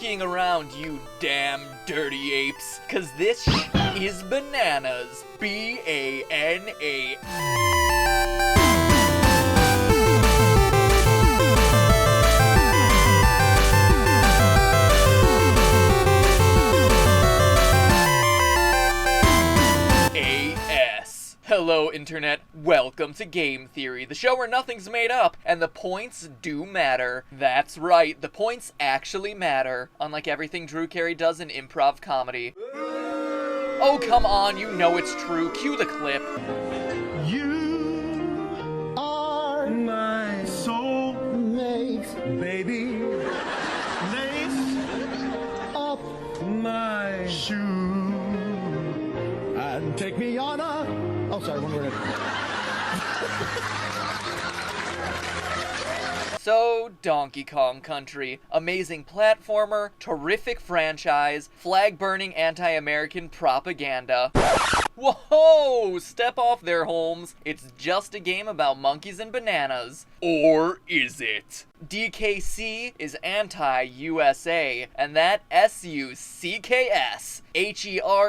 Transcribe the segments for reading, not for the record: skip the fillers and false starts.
monkeying around, you damn dirty apes, cause this is bananas. B-A-N-A. Hello, Internet. Welcome to Game Theory, the show where nothing's made up, and the points do matter. That's right, the points actually matter, unlike everything Drew Carey does in improv comedy. Oh, come on, you know it's true. Cue the clip. You are my soulmate, baby. Lace up my shoe and take me on a... Oh, sorry, one word. So, Donkey Kong Country. Amazing platformer, terrific franchise, flag-burning anti-American propaganda. Whoa! Step off there, Holmes. It's just a game about monkeys and bananas. Or is it? DKC is anti-USA, and that S-U-C-K-S, H-E-R-E'-S-W-H-Y.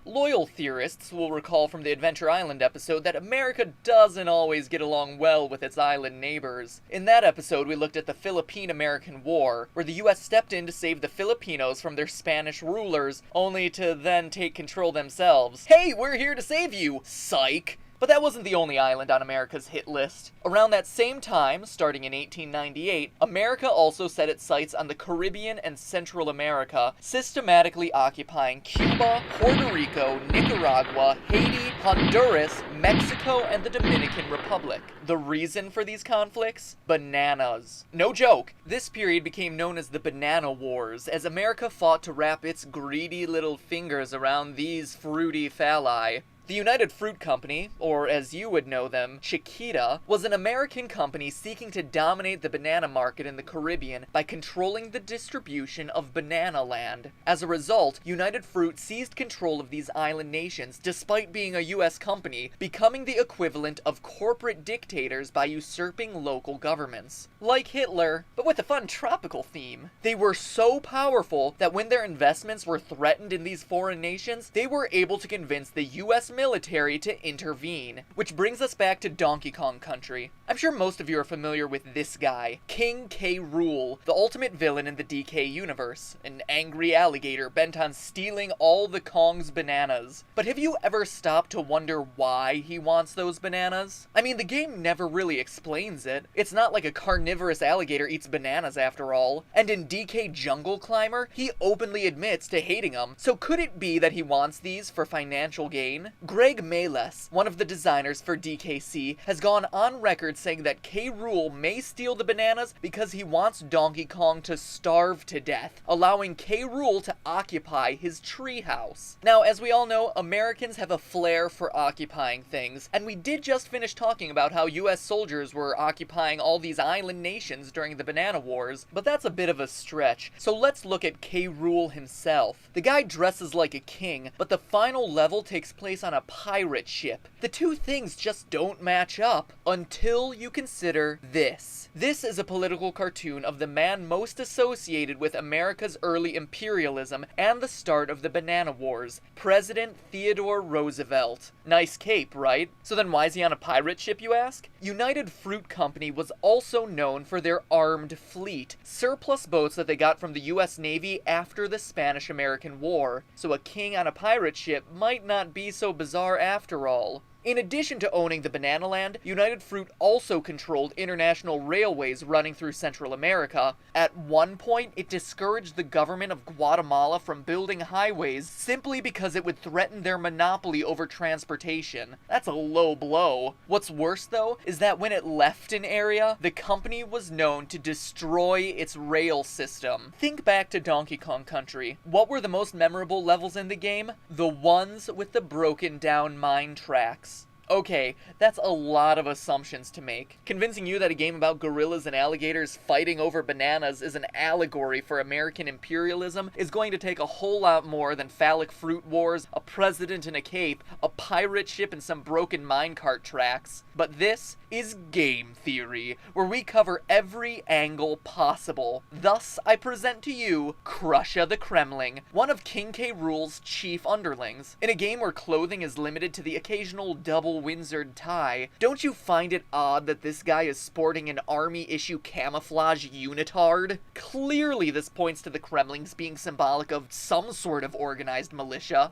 Loyal theorists will recall from the Adventure Island episode that America doesn't always get along well with its island neighbors. In that episode, we looked at the Philippine-American War, where the US stepped in to save the Filipinos from their Spanish rulers, only to then take control themselves. Hey, we're here to save you, psych! But that wasn't the only island on America's hit list. Around that same time, starting in 1898, America also set its sights on the Caribbean and Central America, systematically occupying Cuba, Puerto Rico, Nicaragua, Haiti, Honduras, Mexico, and the Dominican Republic. The reason for these conflicts? Bananas. No joke, this period became known as the Banana Wars, as America fought to wrap its greedy little fingers around these fruity phalli. The United Fruit Company, or as you would know them, Chiquita, was an American company seeking to dominate the banana market in the Caribbean by controlling the distribution of banana land. As a result, United Fruit seized control of these island nations despite being a US company, becoming the equivalent of corporate dictators by usurping local governments. Like Hitler, but with a fun tropical theme. They were so powerful that when their investments were threatened in these foreign nations, they were able to convince the US military to intervene. Which brings us back to Donkey Kong Country. I'm sure most of you are familiar with this guy, King K. Rool, the ultimate villain in the DK universe, an angry alligator bent on stealing all the Kong's bananas. But have you ever stopped to wonder why he wants those bananas? I mean, the game never really explains it. It's not like a carnivorous alligator eats bananas after all. And in DK Jungle Climber, he openly admits to hating them. So could it be that he wants these for financial gain? Greg Mayles, one of the designers for DKC, has gone on record saying that K. Rool may steal the bananas because he wants Donkey Kong to starve to death, allowing K. Rool to occupy his treehouse. Now, as we all know, Americans have a flair for occupying things, and we did just finish talking about how US soldiers were occupying all these island nations during the Banana Wars, but that's a bit of a stretch. So let's look at K. Rool himself. The guy dresses like a king, but the final level takes place on a pirate ship. The two things just don't match up until you consider this. This is a political cartoon of the man most associated with America's early imperialism and the start of the Banana Wars, President Theodore Roosevelt. Nice cape, right? So then why is he on a pirate ship, you ask? United Fruit Company was also known for their armed fleet, surplus boats that they got from the US Navy after the Spanish-American War. So a king on a pirate ship might not be so bizarre after all. In addition to owning the banana land, United Fruit also controlled international railways running through Central America. At one point, it discouraged the government of Guatemala from building highways simply because it would threaten their monopoly over transportation. That's a low blow. What's worse, though, is that when it left an area, the company was known to destroy its rail system. Think back to Donkey Kong Country. What were the most memorable levels in the game? The ones with the broken down mine tracks. Okay, that's a lot of assumptions to make. Convincing you that a game about gorillas and alligators fighting over bananas is an allegory for American imperialism is going to take a whole lot more than phallic fruit wars, a president in a cape, a pirate ship, and some broken minecart tracks. But this is game theory, where we cover every angle possible. Thus, I present to you Krusha the Kremling, one of King K. Rool's chief underlings. In a game where clothing is limited to the occasional double windsored tie, don't you find it odd that this guy is sporting an army-issue camouflage unitard? Clearly this points to the Kremlings being symbolic of some sort of organized militia.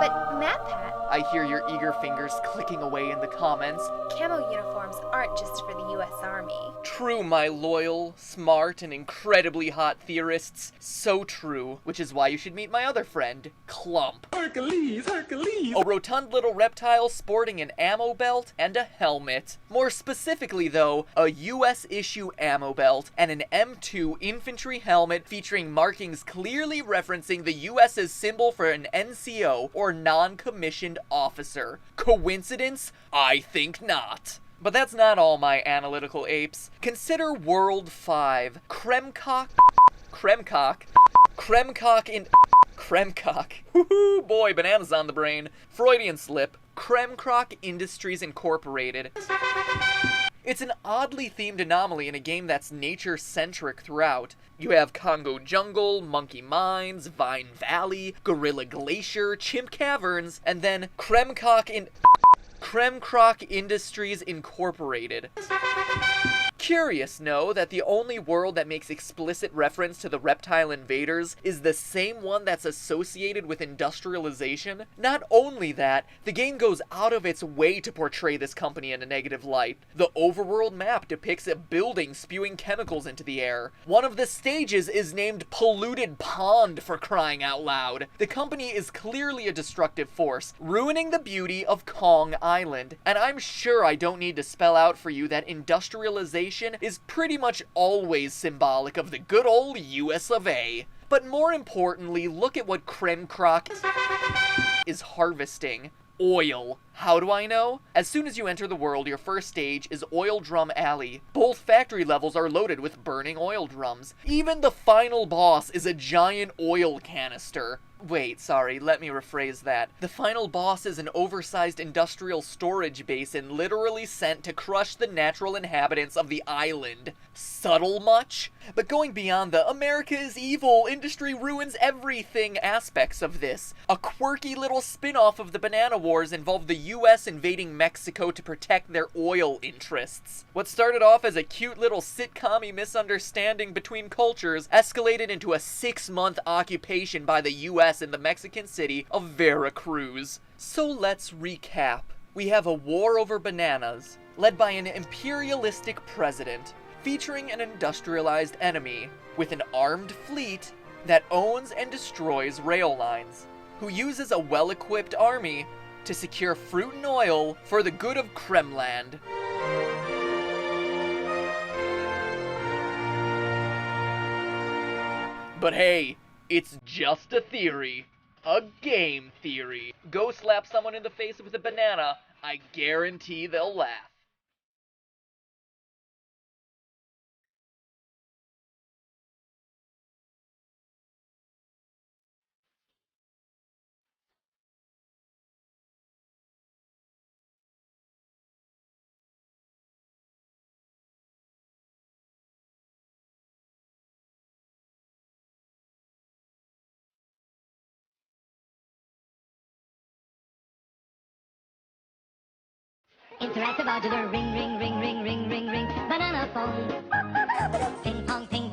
But MatPat, I hear your eager fingers clicking away in the comments. camo uniforms aren't just for the US Army. True, my loyal, smart, and incredibly hot theorists. So true. Which is why you should meet my other friend, Clump. Hercules, Hercules. A rotund little reptile sporting an ammo belt and a helmet. More specifically though, a US issue ammo belt and an M2 infantry helmet featuring markings clearly referencing the US's symbol for an NCO, or non-commissioned officer. Coincidence? I think not. But that's not all, my analytical apes. Consider World 5. Kremcock. Woohoo, boy, bananas on the brain. Freudian slip. Kremcrock Industries Incorporated. It's an oddly themed anomaly in a game that's nature-centric throughout. You have Congo Jungle, Monkey Mines, Vine Valley, Gorilla Glacier, Chimp Caverns, and then Kremcrock Industries Incorporated. Curious, no, that the only world that makes explicit reference to the reptile invaders is the same one that's associated with industrialization. Not only that, the game goes out of its way to portray this company in a negative light. The overworld map depicts a building spewing chemicals into the air. One of the stages is named Polluted Pond, for crying out loud. The company is clearly a destructive force, ruining the beauty of Kong Island. And I'm sure I don't need to spell out for you that industrialization is pretty much always symbolic of the good old US of A. But more importantly, look at what Kremcrock is harvesting. Oil. How do I know? As soon as you enter the world, your first stage is Oil Drum Alley. Both factory levels are loaded with burning oil drums. Even the final boss is a giant oil canister. Wait, sorry, let me rephrase that. The final boss is an oversized industrial storage basin literally sent to crush the natural inhabitants of the island. Subtle much? But going beyond the America is evil, industry ruins everything aspects of this, a quirky little spin-off of the Banana Wars involved the US invading Mexico to protect their oil interests. What started off as a cute little sitcom-y misunderstanding between cultures escalated into a 6-month occupation by the US in the Mexican city of Veracruz. So let's recap. We have a war over bananas, led by an imperialistic president, featuring an industrialized enemy, with an armed fleet that owns and destroys rail lines, who uses a well-equipped army to secure fruit and oil for the good of Kremland. But hey, it's just a theory. A game theory. Go slap someone in the face with a banana, I guarantee they'll laugh. Interactive modular ring, ring, ring, ring, ring, ring, ring, banana phone. Ping pong, ping